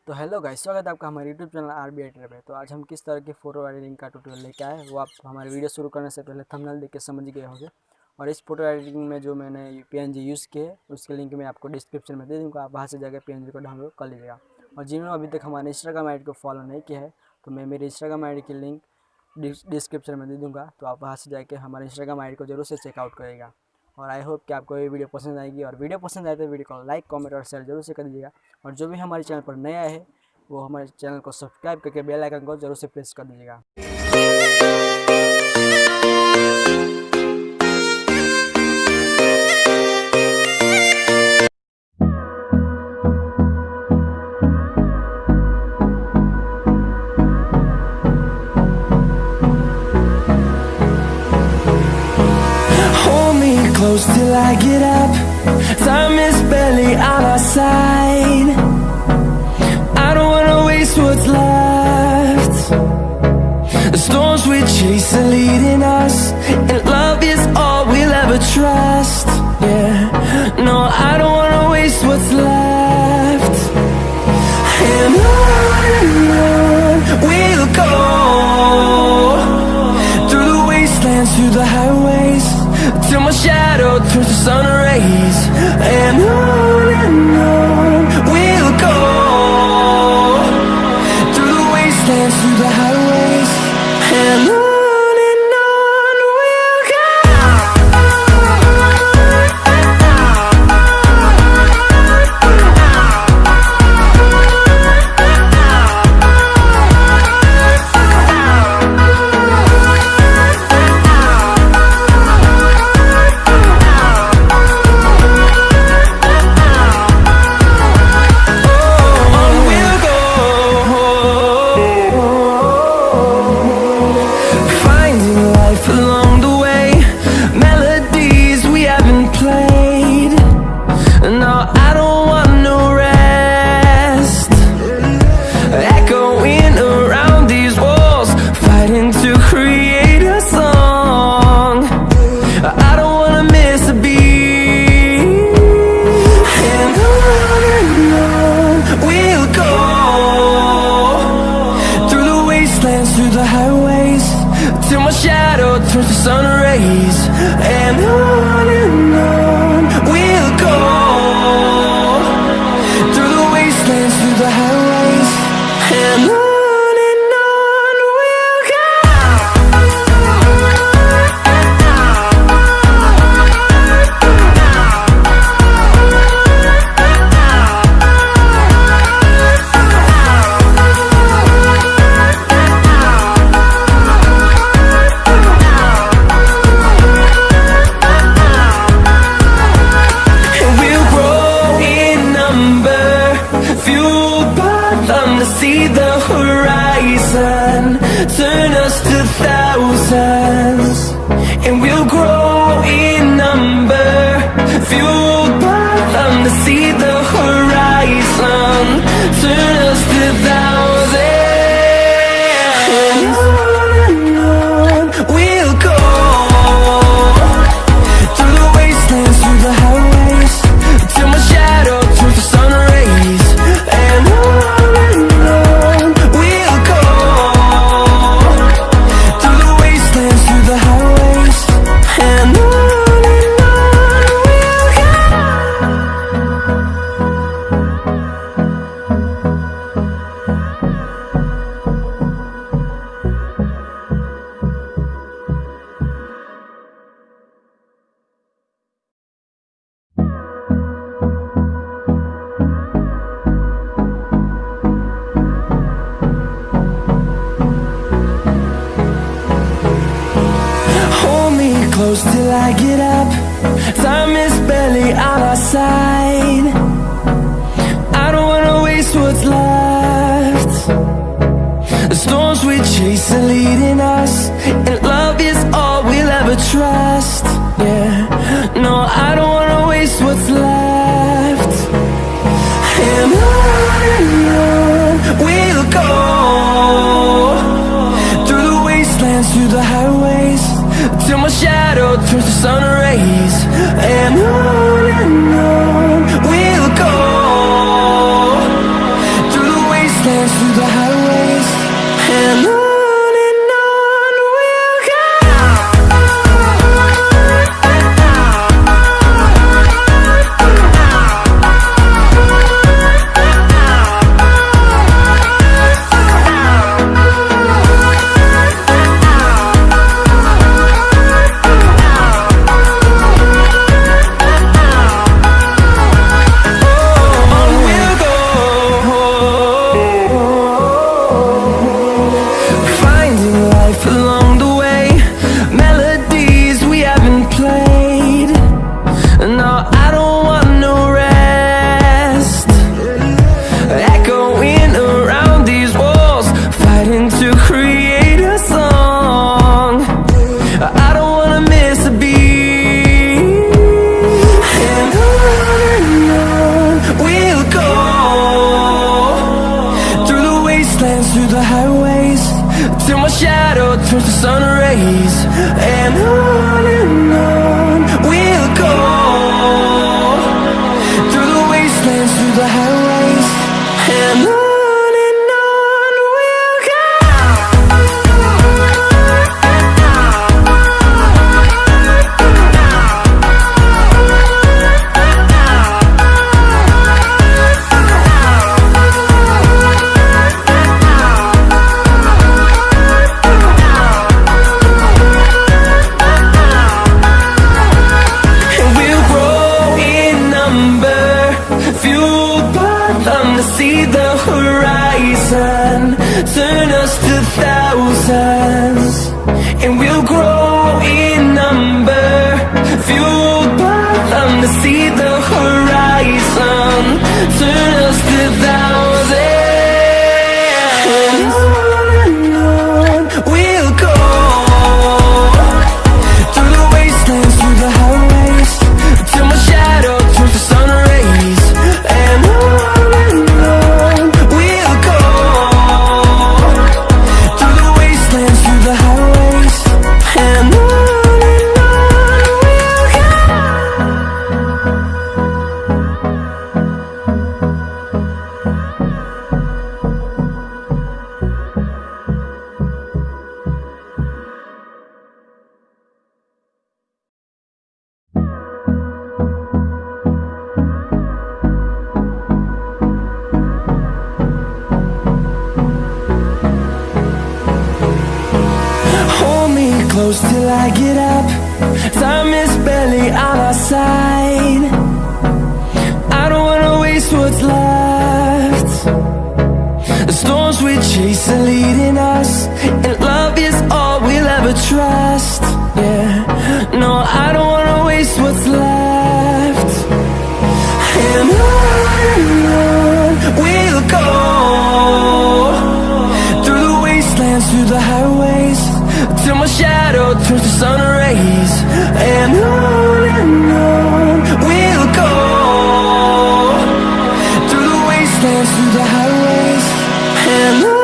तो hello guys, स्वागत है आपका हमारे यूट्यूब चैनल 𝙵𝙎 पे। तो आज हम किस तरह की फ़ोटो एडिटिंग का ट्यूटोरियल लेके आए हैं वो आप हमारे वीडियो शुरू करने से पहले थंबनेल देख के समझ गए होंगे। और इस फोटो एडिटिंग में जो मैंने PNG यूज़ किए उसके लिंक मैं आपको डिस्क्रिप्शन में दे दूँगा, आप वहाँ से जाकर PNG को डाउनलोड कर लीजिएगा। और जिन्होंने अभी तक हमारे इंस्टाग्राम ID को फॉलो नहीं किया है तो मैं मेरे इंस्टाग्राम ID की लिंक डिस्क्रिप्शन में दे दूँगा, तो आप वहाँ से जाके हमारे इंस्टाग्राम ID को जरूर से चेकआउट करिएगा। और आई होप कि आपको ये वीडियो पसंद आएगी, और वीडियो पसंद आए तो वीडियो को लाइक, कमेंट और शेयर जरूर से कर दीजिएगा। और जो भी हमारे चैनल पर नया है वो हमारे चैनल को सब्सक्राइब करके बेल आइकन को जरूर से प्रेस कर दीजिएगा। Close till I get up. Time is barely on our side. I don't wanna waste what's left. The storms we chase are leading us, and love is all we'll ever trust. Yeah, no, I don't wanna waste what's left. And on we'll go, through the wastelands, through the highways, till my shadow turns to sun rays. And on we'll go, through the wastelands, through the highways. And on we'll go. Through the highways, till my shadow turns to sun rays. And on we'll go, through the wastelands, through the highways. And on we'll go. See the horizon, turn us to thousands, and we'll grow in number, fueled by them to see the horizon, turn us to thousands. And on we'll go, through the wastelands, through the highways, till my shadow turns to sun rays. And on close till I get up. Time is barely on our side. I don't wanna waste what's left. The storms we chase are leading us, and love is all we'll ever trust. Yeah, no, I don't wanna waste what's left. And on we'll go, through the wastelands, through the highways, till my shadow turns to sun rays. And on we'll go, through the wastelands, through the highways, till my shadow turns to sun rays. And on we'll go, through the wastelands, through the highways, and on we'll go. See the horizon, turn us to thousands, and we'll grow in number, fueled by them. To see the horizon, turn us to thousands, and on we'll go, through the wastelands, through the highways, till my shadow turns to sun rays. And on close till I get up. Time is barely on our side. I don't wanna waste what's left. The storms we chase are leading us, and love is all we'll ever trust. Yeah, no, I don't wanna waste what's left. And on we'll go, through the wastelands, through the highways, till my shadow turns to sun rays. And on we'll go, through the wastelands, through the highways, and on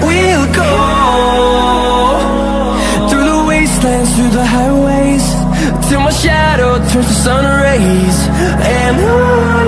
we'll go. Through the highways, till my shadow turns to sun rays. And on